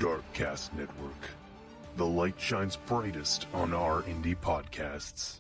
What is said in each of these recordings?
Darkcast Network. The light shines brightest on our indie podcasts.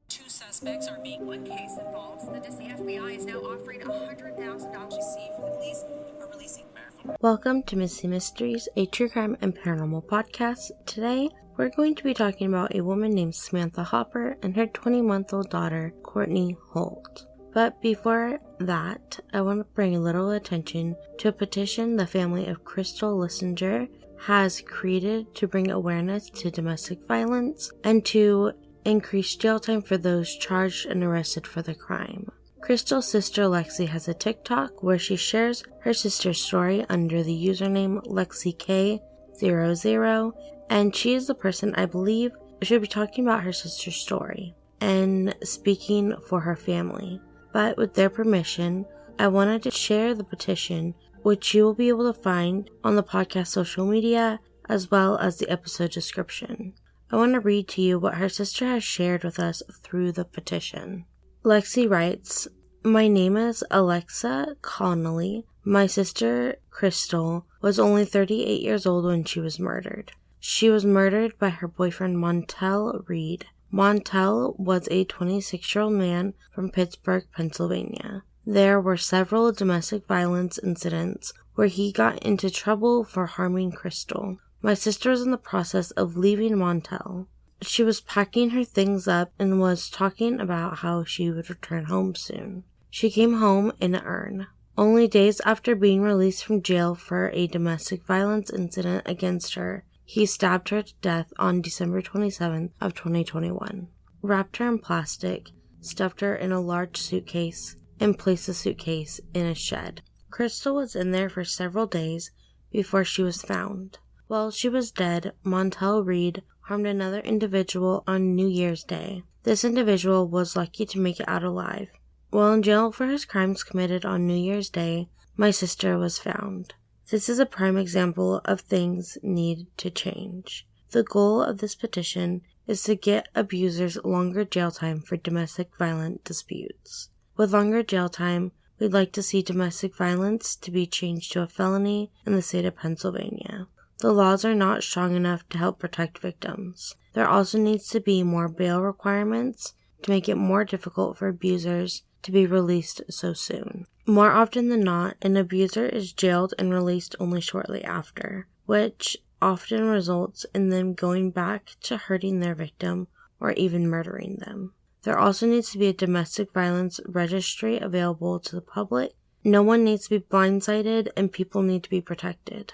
Two suspects are being one case involves. The FBI is now offering $100,000 to see if the police are releasing verified. Welcome to Misty Mysteries, a true crime and paranormal podcast. Today, we're going to be talking about a woman named Samantha Hopper and her 20-month-old daughter, Courtney Holt. But before that, I want to bring a little attention to a petition the family of Crystal Lissinger has created to bring awareness to domestic violence and to increase jail time for those charged and arrested for the crime. Crystal's sister Lexi has a TikTok where she shares her sister's story under the username LexiK00, and she is the person I believe should be talking about her sister's story and speaking for her family. But with their permission, I wanted to share the petition, which you will be able to find on the podcast social media as well as the episode description. I want to read to you what her sister has shared with us through the petition. Lexi writes, "My name is Alexa Connolly. My sister, Crystal, was only 38 years old when she was murdered. She was murdered by her boyfriend Montel Reed. Montel was a 26-year-old man from Pittsburgh, Pennsylvania. There were several domestic violence incidents where he got into trouble for harming Crystal. My sister was in the process of leaving Montel. She was packing her things up and was talking about how she would return home soon. She came home in an urn. Only days after being released from jail for a domestic violence incident against her, he stabbed her to death on December 27th of 2021. Wrapped her in plastic, stuffed her in a large suitcase, and placed the suitcase in a shed. Crystal was in there for several days before she was found. While she was dead, Montel Reed harmed another individual on New Year's Day. This individual was lucky to make it out alive. While in jail for his crimes committed on New Year's Day, my sister was found. This is a prime example of things need to change. The goal of this petition is to get abusers longer jail time for domestic violent disputes. With longer jail time, we'd like to see domestic violence to be changed to a felony in the state of Pennsylvania. The laws are not strong enough to help protect victims. There also needs to be more bail requirements to make it more difficult for abusers to be released so soon. More often than not, an abuser is jailed and released only shortly after, which often results in them going back to hurting their victim or even murdering them. There also needs to be a domestic violence registry available to the public. No one needs to be blindsided and people need to be protected."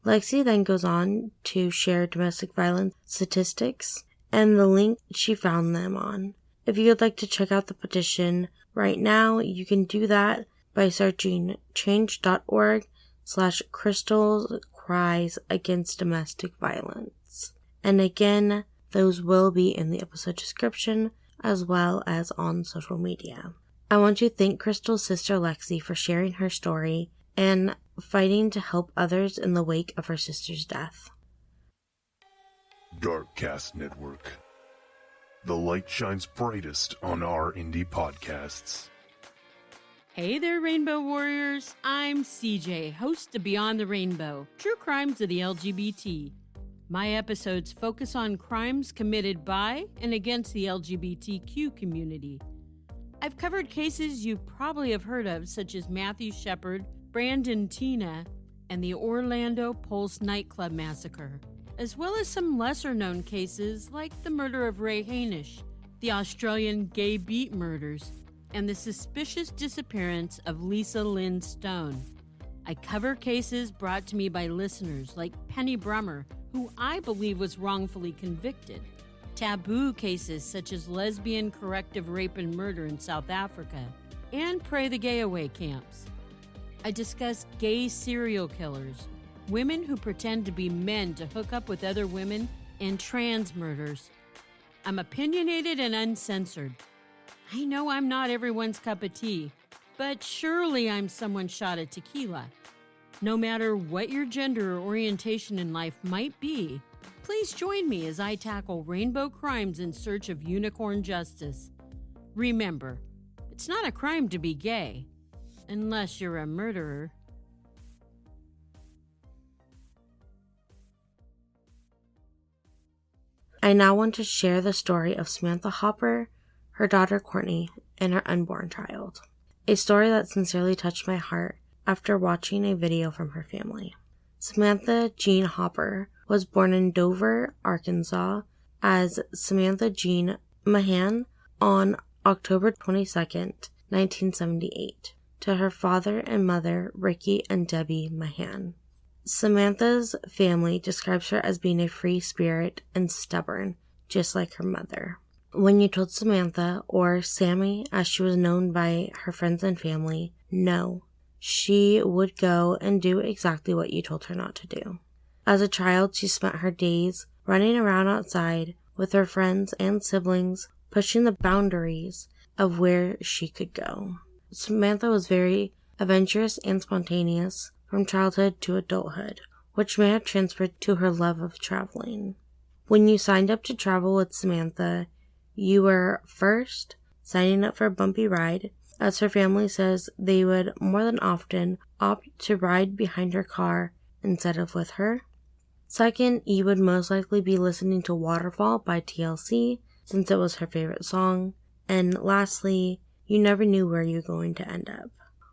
Lexi then goes on to share domestic violence statistics and the link she found them on. If you would like to check out the petition right now, you can do that by searching change.org/Crystal's Cries Against Domestic Violence. And again, those will be in the episode description as well as on social media. I want to thank Crystal's sister Lexi for sharing her story and fighting to help others in the wake of her sister's death. Darkcast Network. The light shines brightest on our indie podcasts. Hey there, Rainbow Warriors. I'm CJ, host of Beyond the Rainbow, True Crimes of the LGBT. My episodes focus on crimes committed by and against the LGBTQ community. I've covered cases you probably have heard of, such as Matthew Shepard, Brandon Tina, and the Orlando Pulse nightclub massacre, as well as some lesser-known cases like the murder of Ray Hainish, the Australian gay beat murders, and the suspicious disappearance of Lisa Lynn Stone. I cover cases brought to me by listeners like Penny Brummer, who I believe was wrongfully convicted, taboo cases such as lesbian corrective rape and murder in South Africa, and Pray the Gay Away camps. I discuss gay serial killers, women who pretend to be men to hook up with other women, and trans murders. I'm opinionated and uncensored. I know I'm not everyone's cup of tea, but surely I'm someone's shot at tequila. No matter what your gender or orientation in life might be, please join me as I tackle rainbow crimes in search of unicorn justice. Remember, it's not a crime to be gay, unless you're a murderer. I now want to share the story of Samantha Hopper, her daughter Courtney, and her unborn child. A story that sincerely touched my heart after watching a video from her family. Samantha Jean Hopper was born in Dover, Arkansas, as Samantha Jean Mahan on October 22nd, 1978, to her father and mother, Ricky and Debbie Mahan. Samantha's family describes her as being a free spirit and stubborn, just like her mother. When you told Samantha, or Sammy as she was known by her friends and family, no, she would go and do exactly what you told her not to do. As a child, she spent her days running around outside with her friends and siblings, pushing the boundaries of where she could go. Samantha was very adventurous and spontaneous from childhood to adulthood, which may have transferred to her love of traveling. When you signed up to travel with Samantha, you were first signing up for a bumpy ride, as her family says they would more than often opt to ride behind her car instead of with her. Second, you would most likely be listening to Waterfall by TLC, since it was her favorite song. And lastly, you never knew where you were going to end up.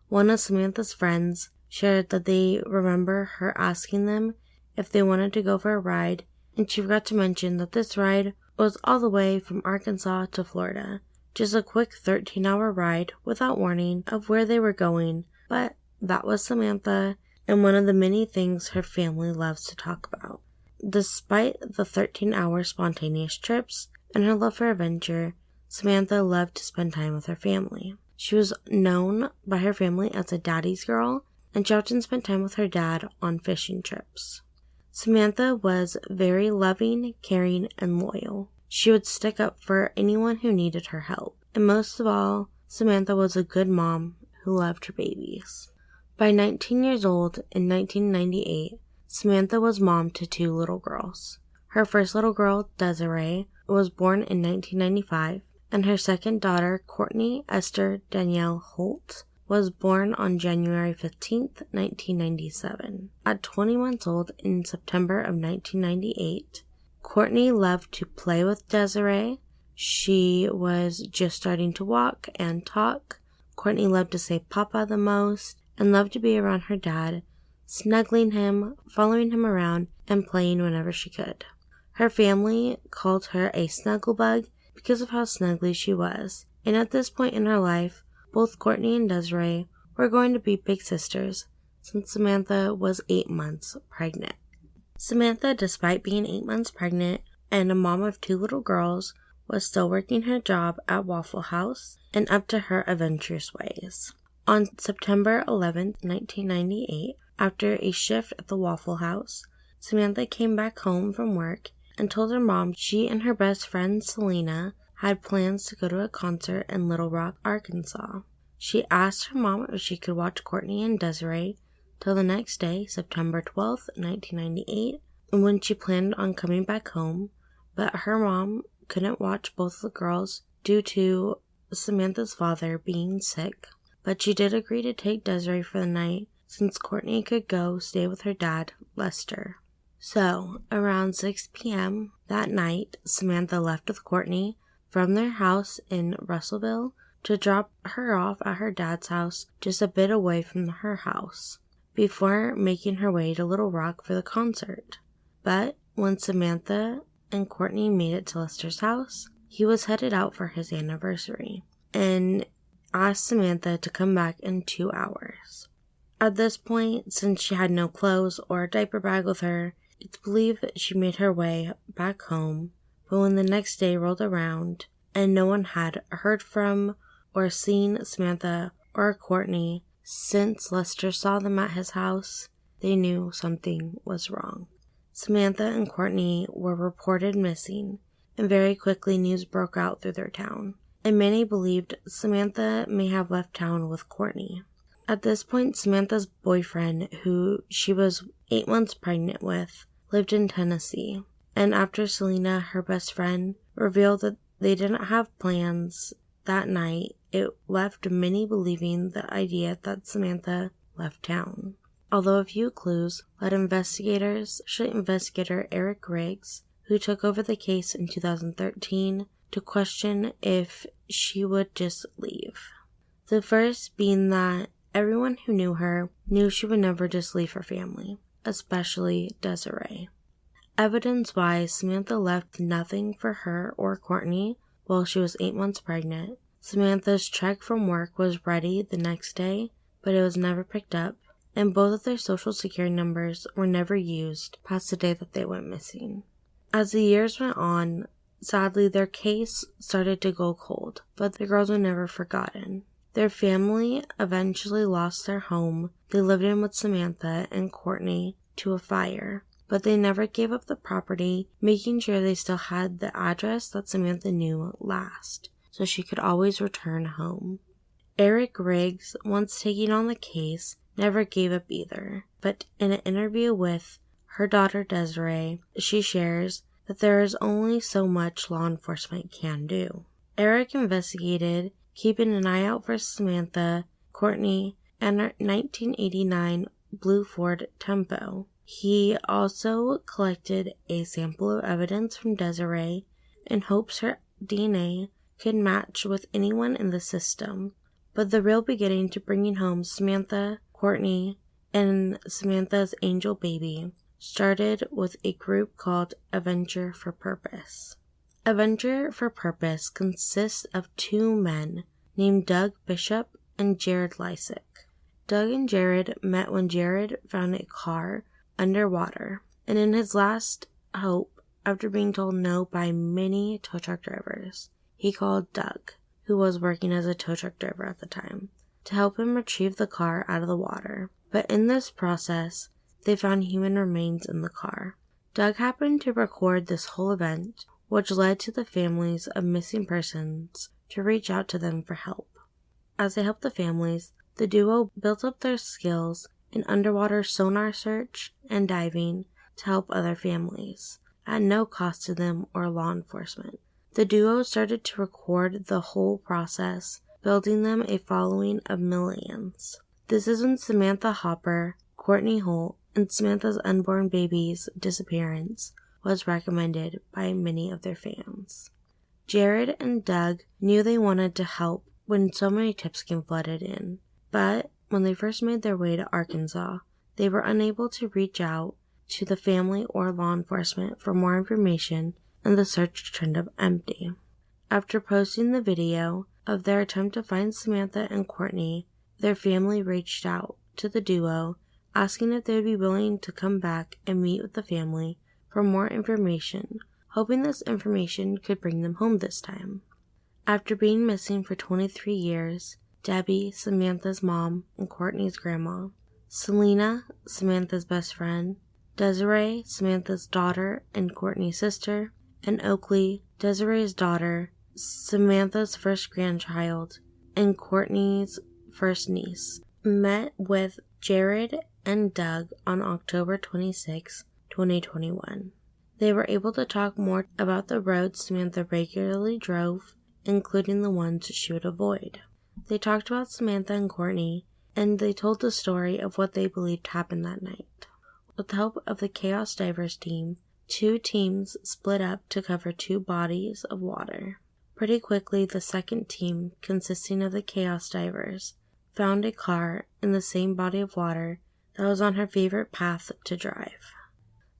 One of Samantha's friends shared that they remember her asking them if they wanted to go for a ride, and she forgot to mention that this ride was all the way from Arkansas to Florida. Just a quick 13-hour ride without warning of where they were going, but that was Samantha and one of the many things her family loves to talk about. Despite the 13-hour spontaneous trips and her love for adventure, Samantha loved to spend time with her family. She was known by her family as a daddy's girl, and she often spent time with her dad on fishing trips. Samantha was very loving, caring, and loyal. She would stick up for anyone who needed her help. And most of all, Samantha was a good mom who loved her babies. By 19 years old, in 1998, Samantha was mom to 2 little girls. Her first little girl, Desiree, was born in 1995, and her second daughter, Courtney Esther Danielle Holt, was born on January 15th, 1997. At 20 months old in September of 1998, Courtney loved to play with Desiree. She was just starting to walk and talk. Courtney loved to say Papa the most and loved to be around her dad, snuggling him, following him around, and playing whenever she could. Her family called her a snuggle bug because of how snuggly she was, and at this point in her life, both Courtney and Desiree were going to be big sisters since Samantha was 8 months pregnant. Samantha, despite being 8 months pregnant and a mom of 2 little girls, was still working her job at Waffle House and up to her adventurous ways. On September 11, 1998, after a shift at the Waffle House, Samantha came back home from work and told her mom she and her best friend Selena had plans to go to a concert in Little Rock, Arkansas. She asked her mom if she could watch Courtney and Desiree till the next day, September 12, 1998, when she planned on coming back home, but her mom couldn't watch both the girls due to Samantha's father being sick, but she did agree to take Desiree for the night since Courtney could go stay with her dad, Lester. So, around 6 p.m. that night, Samantha left with Courtney from their house in Russellville to drop her off at her dad's house just a bit away from her house, before making her way to Little Rock for the concert. But when Samantha and Courtney made it to Lester's house, he was headed out for his anniversary and asked Samantha to come back in 2 hours. At this point, since she had no clothes or a diaper bag with her, it's believed that she made her way back home, but when the next day rolled around and no one had heard from or seen Samantha or Courtney since Lester saw them at his house, they knew something was wrong. Samantha and Courtney were reported missing, and very quickly news broke out through their town, and many believed Samantha may have left town with Courtney. At this point, Samantha's boyfriend, who she was 8 months pregnant with, lived in Tennessee, and after Selena, her best friend, revealed that they didn't have plans that night, it left many believing the idea that Samantha left town. Although a few clues led investigator Eric Riggs, who took over the case in 2013 to question if she would just leave. The first being that everyone who knew her knew she would never just leave her family, especially Desiree. Evidence-wise, Samantha left nothing for her or Courtney while she was 8 months pregnant. Samantha's check from work was ready the next day, but it was never picked up, and both of their social security numbers were never used past the day that they went missing. As the years went on, sadly their case started to go cold, but the girls were never forgotten. Their family eventually lost their home they lived in with Samantha and Courtney to a fire, but they never gave up the property, making sure they still had the address that Samantha knew last, so she could always return home. Eric Riggs, once taking on the case, never gave up either, but in an interview with her daughter Desiree, she shares that there is only so much law enforcement can do. Eric investigated, keeping an eye out for Samantha, Courtney, and her 1989 blue Ford Tempo. He also collected a sample of evidence from Desiree in hopes her DNA could match with anyone in the system. But the real beginning to bringing home Samantha, Courtney, and Samantha's angel baby started with a group called Adventure for Purpose. Adventure for Purpose consists of 2 men named Doug Bishop and Jared Lysick. Doug and Jared met when Jared found a car underwater, and in his last hope, after being told no by many tow truck drivers, he called Doug, who was working as a tow truck driver at the time, to help him retrieve the car out of the water. But in this process, they found human remains in the car. Doug happened to record this whole event, which led to the families of missing persons to reach out to them for help. As they helped the families, the duo built up their skills in underwater sonar search and diving to help other families, at no cost to them or law enforcement. The duo started to record the whole process, building them a following of millions. This is when Samantha Hopper, Courtney Holt, and Samantha's unborn baby's disappearance was recommended by many of their fans. Jared and Doug knew they wanted to help when so many tips came flooded in, but when they first made their way to Arkansas, they were unable to reach out to the family or law enforcement for more information, and the search turned up empty. After posting the video of their attempt to find Samantha and Courtney, their family reached out to the duo, asking if they would be willing to come back and meet with the family for more information, hoping this information could bring them home this time. After being missing for 23 years, Debbie, Samantha's mom and Courtney's grandma, Selena, Samantha's best friend, Desiree, Samantha's daughter and Courtney's sister, and Oakley, Desiree's daughter, Samantha's first grandchild, and Courtney's first niece, met with Jared and Doug on October 26, 2021. They were able to talk more about the roads Samantha regularly drove, including the ones she would avoid. They talked about Samantha and Courtney, and they told the story of what they believed happened that night. With the help of the Chaos Divers team, 2 teams split up to cover 2 bodies of water. Pretty quickly, the second team, consisting of the Chaos Divers, found a car in the same body of water that was on her favorite path to drive.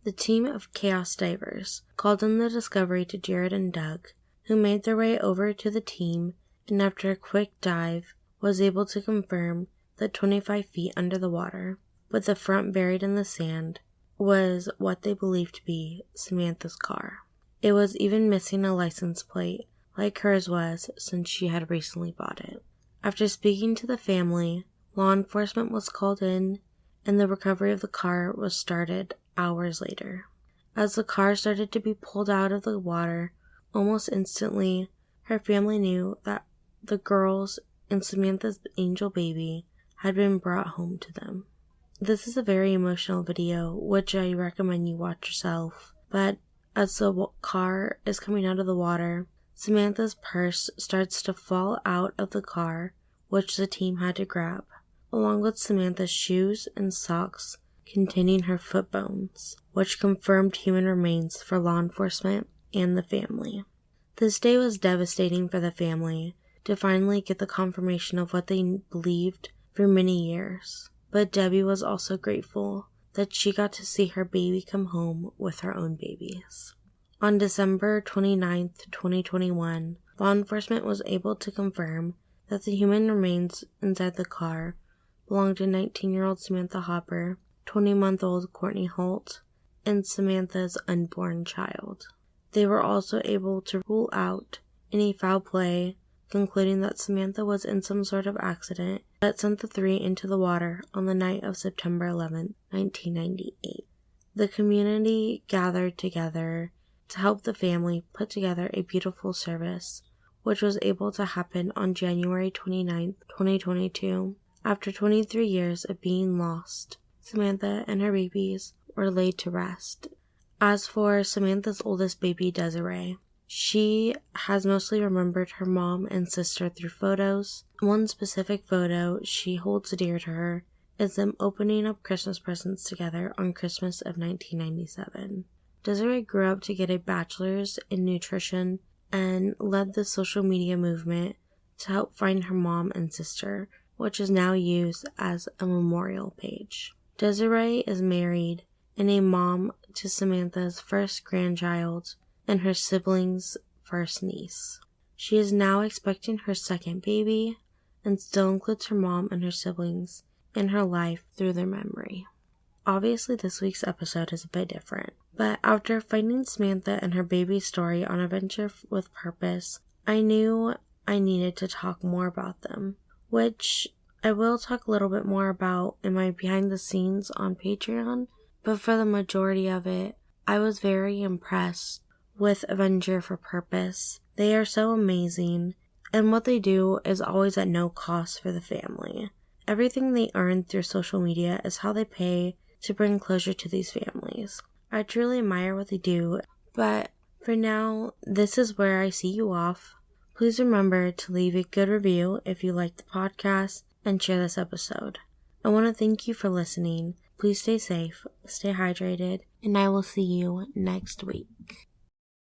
The team of Chaos Divers called in the discovery to Jared and Doug, who made their way over to the team and after a quick dive was able to confirm that 25 feet under the water, with the front buried in the sand, was what they believed to be Samantha's car. It was even missing a license plate, like hers was since she had recently bought it. After speaking to the family, law enforcement was called in, and the recovery of the car was started hours later. As the car started to be pulled out of the water, almost instantly, her family knew that the girls and Samantha's angel baby had been brought home to them. This is a very emotional video, which I recommend you watch yourself, but as the car is coming out of the water, Samantha's purse starts to fall out of the car, which the team had to grab, along with Samantha's shoes and socks containing her foot bones, which confirmed human remains for law enforcement and the family. This day was devastating for the family to finally get the confirmation of what they believed for many years. But Debbie was also grateful that she got to see her baby come home with her own babies. On December 29, 2021, law enforcement was able to confirm that the human remains inside the car belonged to 19-year-old Samantha Hopper, 20-month-old Courtney Holt, and Samantha's unborn child. They were also able to rule out any foul play, concluding that Samantha was in some sort of accident that sent the three into the water on the night of September 11, 1998. The community gathered together to help the family put together a beautiful service, which was able to happen on January 29, 2022. After 23 years of being lost, Samantha and her babies were laid to rest. As for Samantha's oldest baby, Desiree, she has mostly remembered her mom and sister through photos. One specific photo she holds dear to her is them opening up Christmas presents together on Christmas of 1997. Desiree grew up to get a bachelor's in nutrition and led the social media movement to help find her mom and sister, which is now used as a memorial page. Desiree is married and a mom to Samantha's first grandchild and her siblings' first niece. She is now expecting her second baby and still includes her mom and her siblings in her life through their memory. Obviously, this week's episode is a bit different, but after finding Samantha and her baby story on Adventure with Purpose, I knew I needed to talk more about them, which I will talk a little bit more about in my behind the scenes on Patreon, but for the majority of it, I was very impressed with Adventure for Purpose. They are so amazing, and what they do is always at no cost for the family. Everything they earn through social media is how they pay to bring closure to these families. I truly admire what they do, but for now, this is where I see you off. Please remember to leave a good review if you like the podcast and share this episode. I want to thank you for listening. Please stay safe, stay hydrated, and I will see you next week.